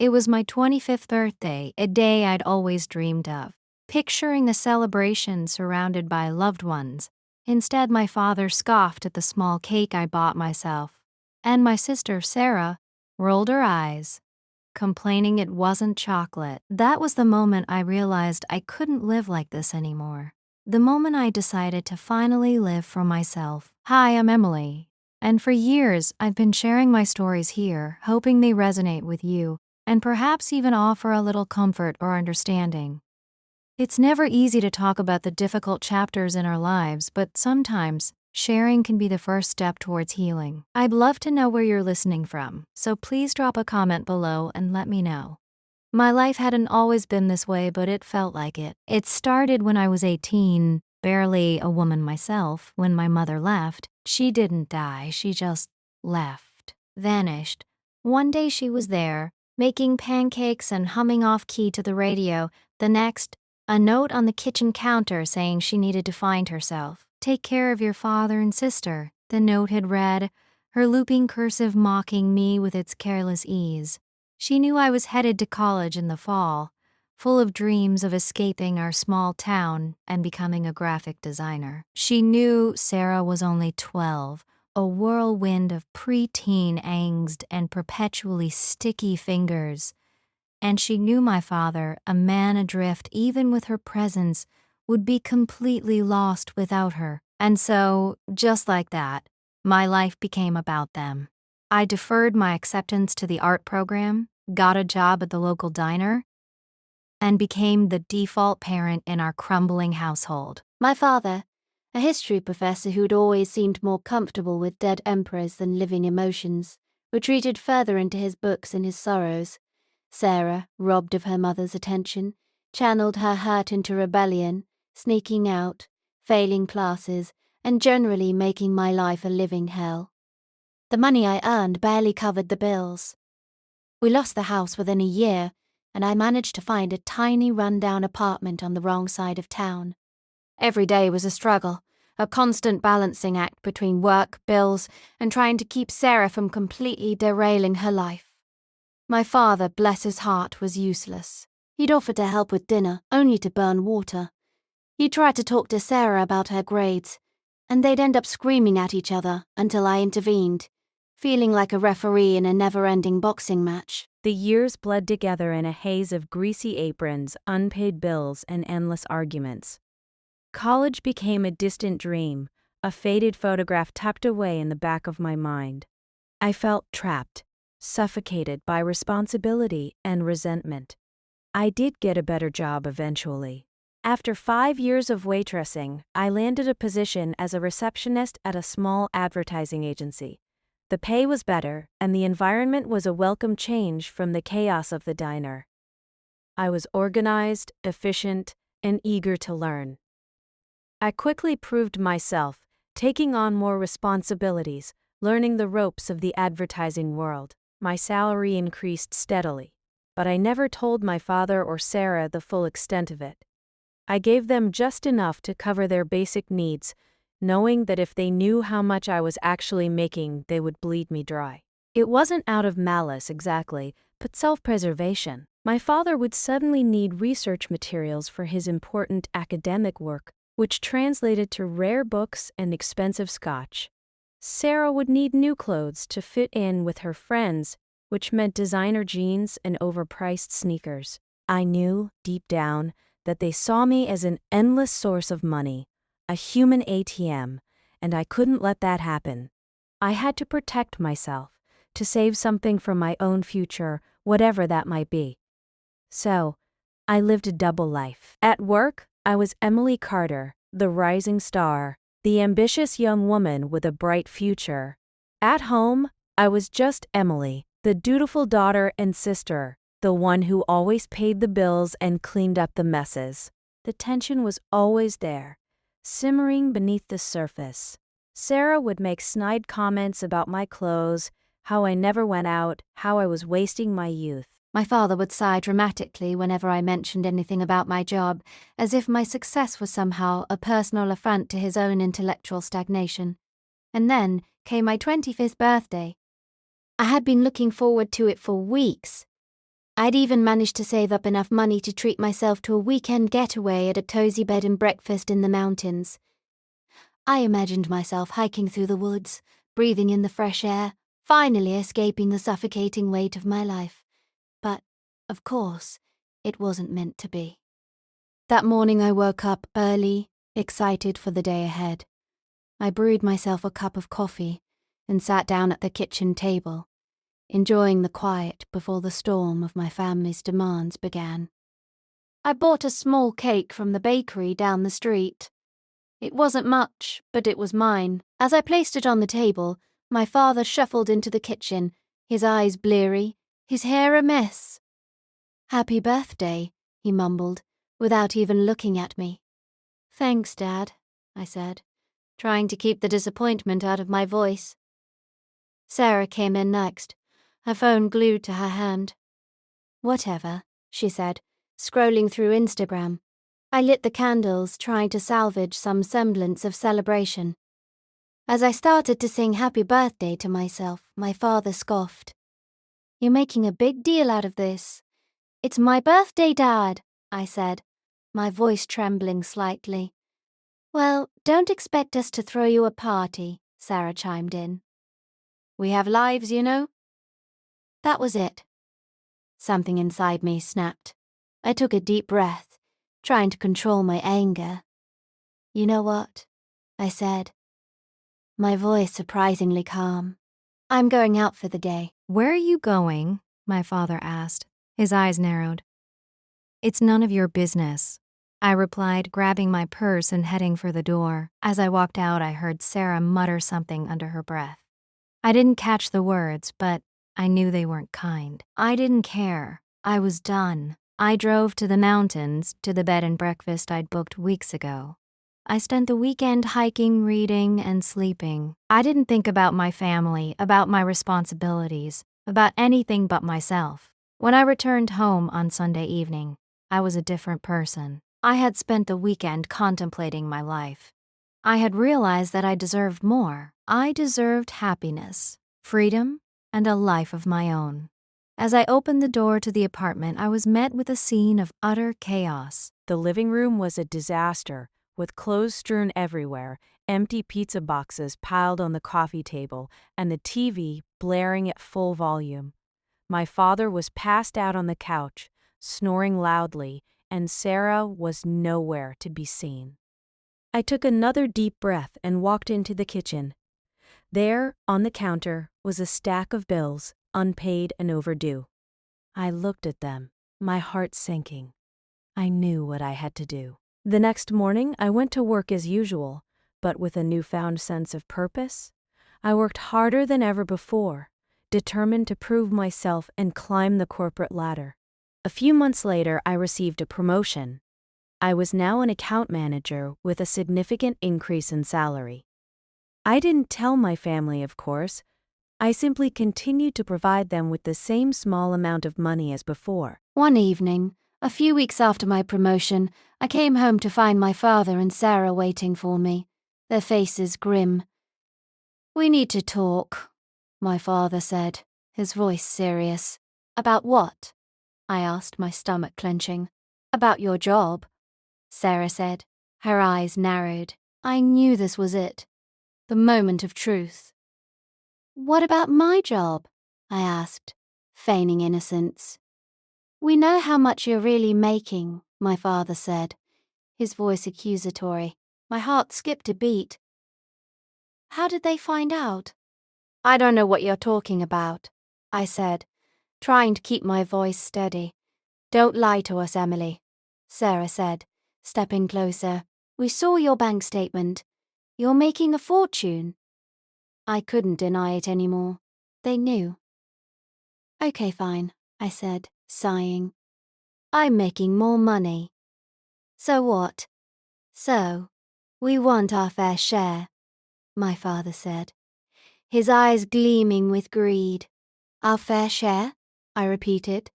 It was my 25th birthday, a day I'd always dreamed of, picturing the celebration surrounded by loved ones. Instead, my father scoffed at the small cake I bought myself, and my sister, Sarah, rolled her eyes, complaining it wasn't chocolate. That was the moment I realized I couldn't live like this anymore. The moment I decided to finally live for myself. Hi, I'm Emily, and for years I've been sharing my stories here, hoping they resonate with you, and perhaps even offer a little comfort or understanding. It's never easy to talk about the difficult chapters in our lives, but sometimes sharing can be the first step towards healing. I'd love to know where you're listening from, so please drop a comment below and let me know. My life hadn't always been this way, but it felt like it. It started when I was 18, barely a woman myself, when my mother left. She didn't die, she just left, vanished. One day she was there, making pancakes and humming off-key to the radio. The next, a note on the kitchen counter saying she needed to find herself. Take care of your father and sister, the note had read, her looping cursive mocking me with its careless ease. She knew I was headed to college in the fall, full of dreams of escaping our small town and becoming a graphic designer. She knew Sarah was only 12, a whirlwind of preteen angst and perpetually sticky fingers. And she knew my father, a man adrift even with her presence, would be completely lost without her. And so, just like that, my life became about them. I deferred my acceptance to the art program, got a job at the local diner, and became the default parent in our crumbling household. My father, a history professor who'd always seemed more comfortable with dead emperors than living emotions, retreated further into his books and his sorrows. Sarah, robbed of her mother's attention, channeled her hurt into rebellion, sneaking out, failing classes, and generally making my life a living hell. The money I earned barely covered the bills. We lost the house within a year, and I managed to find a tiny run-down apartment on the wrong side of town. Every day was a struggle, a constant balancing act between work, bills, and trying to keep Sarah from completely derailing her life. My father, bless his heart, was useless. He'd offer to help with dinner, only to burn water. He'd try to talk to Sarah about her grades, and they'd end up screaming at each other until I intervened, feeling like a referee in a never-ending boxing match. The years bled together in a haze of greasy aprons, unpaid bills, and endless arguments. College became a distant dream, a faded photograph tucked away in the back of my mind. I felt trapped, suffocated by responsibility and resentment. I did get a better job eventually. After 5 years of waitressing, I landed a position as a receptionist at a small advertising agency. The pay was better, and the environment was a welcome change from the chaos of the diner. I was organized, efficient, and eager to learn. I quickly proved myself, taking on more responsibilities, learning the ropes of the advertising world. My salary increased steadily, but I never told my father or Sarah the full extent of it. I gave them just enough to cover their basic needs, knowing that if they knew how much I was actually making, they would bleed me dry. It wasn't out of malice exactly, but self-preservation. My father would suddenly need research materials for his important academic work, which translated to rare books and expensive scotch. Sarah would need new clothes to fit in with her friends, which meant designer jeans and overpriced sneakers. I knew, deep down, that they saw me as an endless source of money, a human ATM, and I couldn't let that happen. I had to protect myself, to save something for my own future, whatever that might be. So, I lived a double life. At work, I was Emily Carter, the rising star, the ambitious young woman with a bright future. At home, I was just Emily, the dutiful daughter and sister, the one who always paid the bills and cleaned up the messes. The tension was always there, simmering beneath the surface. Sarah would make snide comments about my clothes, how I never went out, how I was wasting my youth. My father would sigh dramatically whenever I mentioned anything about my job, as if my success was somehow a personal affront to his own intellectual stagnation. And then came my 25th birthday. I had been looking forward to it for weeks. I'd even managed to save up enough money to treat myself to a weekend getaway at a cozy bed and breakfast in the mountains. I imagined myself hiking through the woods, breathing in the fresh air, finally escaping the suffocating weight of my life. But, of course, it wasn't meant to be. That morning I woke up early, excited for the day ahead. I brewed myself a cup of coffee and sat down at the kitchen table, enjoying the quiet before the storm of my family's demands began. I bought a small cake from the bakery down the street. It wasn't much, but it was mine. As I placed it on the table, my father shuffled into the kitchen, his eyes bleary, his hair a mess. "Happy birthday," he mumbled, without even looking at me. "Thanks, Dad," I said, trying to keep the disappointment out of my voice. Sarah came in next, her phone glued to her hand. "Whatever," she said, scrolling through Instagram. I lit the candles, trying to salvage some semblance of celebration. As I started to sing happy birthday to myself, my father scoffed. "You're making a big deal out of this." "It's my birthday, Dad," I said, my voice trembling slightly. "Well, don't expect us to throw you a party," Sarah chimed in. "We have lives, you know." That was it. Something inside me snapped. I took a deep breath, trying to control my anger. "You know what?" I said, my voice surprisingly calm. "I'm going out for the day." "Where are you going?" my father asked. His eyes narrowed. "It's none of your business," I replied, grabbing my purse and heading for the door. As I walked out, I heard Sarah mutter something under her breath. I didn't catch the words, but I knew they weren't kind. I didn't care. I was done. I drove to the mountains, to the bed and breakfast I'd booked weeks ago. I spent the weekend hiking, reading, and sleeping. I didn't think about my family, about my responsibilities, about anything but myself. When I returned home on Sunday evening, I was a different person. I had spent the weekend contemplating my life. I had realized that I deserved more. I deserved happiness, freedom, and a life of my own. As I opened the door to the apartment, I was met with a scene of utter chaos. The living room was a disaster, with clothes strewn everywhere, empty pizza boxes piled on the coffee table, and the TV blaring at full volume. My father was passed out on the couch, snoring loudly, and Sarah was nowhere to be seen. I took another deep breath and walked into the kitchen. There, on the counter, was a stack of bills, unpaid and overdue. I looked at them, my heart sinking. I knew what I had to do. The next morning, I went to work as usual, but with a newfound sense of purpose. I worked harder than ever before, determined to prove myself and climb the corporate ladder. A few months later, I received a promotion. I was now an account manager with a significant increase in salary. I didn't tell my family, of course. I simply continued to provide them with the same small amount of money as before. One evening, a few weeks after my promotion, I came home to find my father and Sarah waiting for me, their faces grim. "We need to talk," my father said, his voice serious. "About what?" I asked, my stomach clenching. "About your job," Sarah said, her eyes narrowed. I knew this was it, the moment of truth. "What about my job?" I asked, feigning innocence. "We know how much you're really making," my father said, his voice accusatory. My heart skipped a beat. "How did they find out?" "I don't know what you're talking about," I said, trying to keep my voice steady. "Don't lie to us, Emily," Sarah said, stepping closer. "We saw your bank statement. You're making a fortune." I couldn't deny it anymore. They knew. "Okay, fine," I said, sighing. "I'm making more money." "So what?" "So, we want our fair share," my father said, his eyes gleaming with greed. "Our fair share?" I repeated,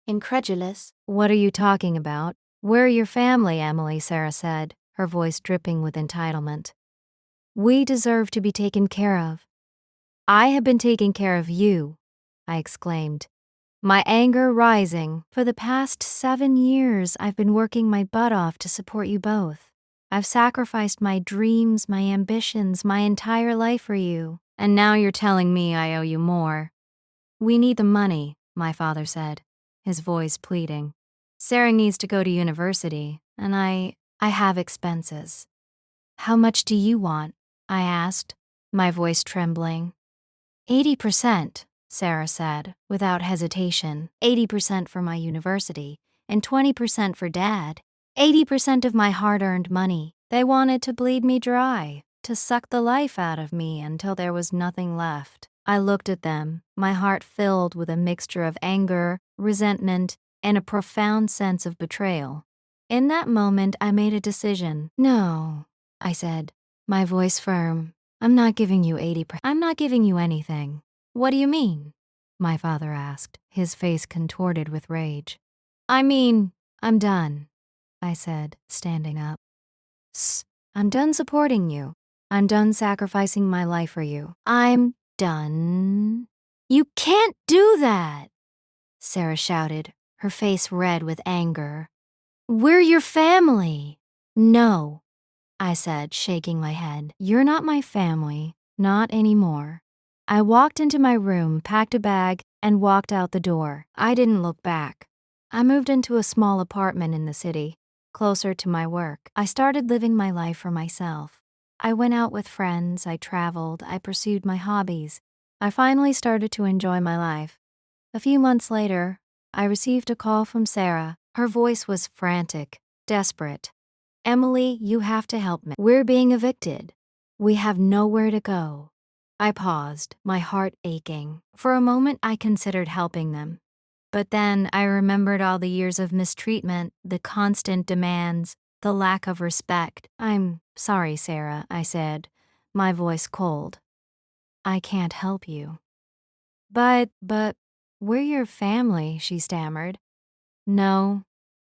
incredulous. "What are you talking about? We're your family, Emily," Sarah said, her voice dripping with entitlement. "We deserve to be taken care of." "I have been taking care of you," I exclaimed, my anger rising. For the past 7 years, I've been working my butt off to support you both. I've sacrificed my dreams, my ambitions, my entire life for you. And now you're telling me I owe you more. We need the money, my father said, his voice pleading. Sarah needs to go to university, and I have expenses. How much do you want? I asked, my voice trembling. 80%, Sarah said, without hesitation. 80% for my university, and 20% for Dad. 80% of my hard-earned money. They wanted to bleed me dry, to suck the life out of me until there was nothing left. I looked at them, my heart filled with a mixture of anger, resentment, and a profound sense of betrayal. In that moment, I made a decision. No, I said, my voice firm. I'm not giving you 80%. I'm not giving you anything. What do you mean? My father asked, his face contorted with rage. I mean, I'm done, I said, standing up. I'm done supporting you. I'm done sacrificing my life for you. I'm done. You can't do that, Sarah shouted, her face red with anger. We're your family. No, I said, shaking my head. You're not my family. Not anymore. I walked into my room, packed a bag, and walked out the door. I didn't look back. I moved into a small apartment in the city, closer to my work. I started living my life for myself. I went out with friends, I traveled, I pursued my hobbies. I finally started to enjoy my life. A few months later, I received a call from Sarah. Her voice was frantic, desperate. Emily, you have to help me. We're being evicted. We have nowhere to go. I paused, my heart aching. For a moment, I considered helping them. But then I remembered all the years of mistreatment, the constant demands, the lack of respect. I'm sorry, Sarah, I said, my voice cold. I can't help you. But, we're your family, she stammered. No,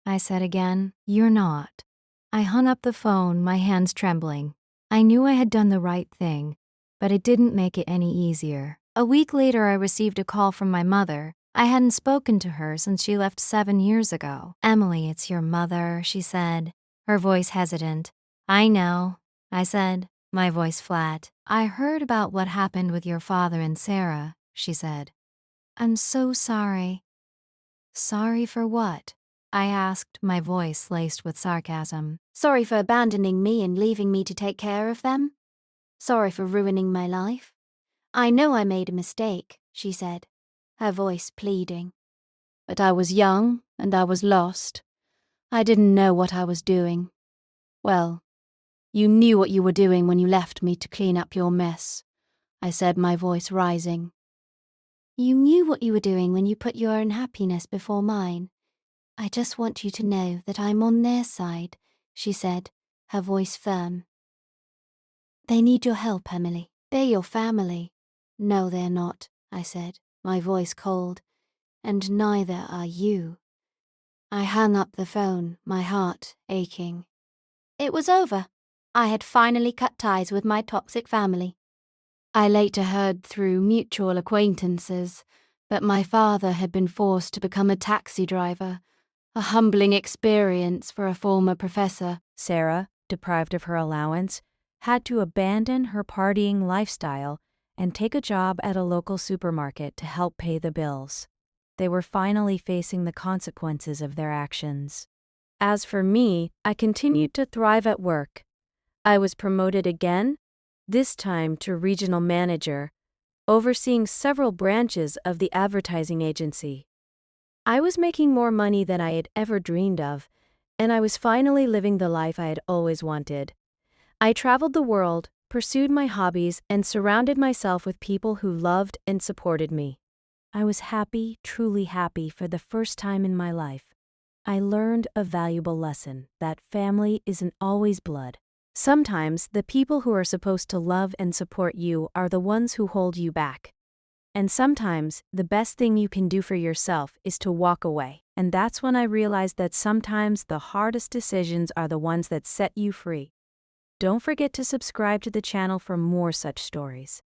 I said again, you're not. I hung up the phone, my hands trembling. I knew I had done the right thing, but it didn't make it any easier. A week later, I received a call from my mother. I hadn't spoken to her since she left 7 years ago. Emily, it's your mother, she said, her voice hesitant. I know, I said, my voice flat. I heard about what happened with your father and Sarah, she said. I'm so sorry. Sorry for what? I asked, my voice laced with sarcasm. Sorry for abandoning me and leaving me to take care of them? Sorry for ruining my life? I know I made a mistake, she said, her voice pleading. But I was young and I was lost. I didn't know what I was doing. Well, you knew what you were doing when you left me to clean up your mess, I said, my voice rising. You knew what you were doing when you put your own happiness before mine. I just want you to know that I'm on their side, she said, her voice firm. They need your help, Emily. They're your family. No, they're not, I said, my voice cold. And neither are you. I hung up the phone, my heart aching. It was over. I had finally cut ties with my toxic family. I later heard through mutual acquaintances that my father had been forced to become a taxi driver, a humbling experience for a former professor. Sarah, deprived of her allowance, had to abandon her partying lifestyle and take a job at a local supermarket to help pay the bills. They were finally facing the consequences of their actions. As for me, I continued to thrive at work. I was promoted again, this time to regional manager, overseeing several branches of the advertising agency. I was making more money than I had ever dreamed of, and I was finally living the life I had always wanted. I traveled the world, pursued my hobbies, and surrounded myself with people who loved and supported me. I was happy, truly happy for the first time in my life. I learned a valuable lesson that family isn't always blood. Sometimes the people who are supposed to love and support you are the ones who hold you back. And sometimes the best thing you can do for yourself is to walk away. And that's when I realized that sometimes the hardest decisions are the ones that set you free. Don't forget to subscribe to the channel for more such stories.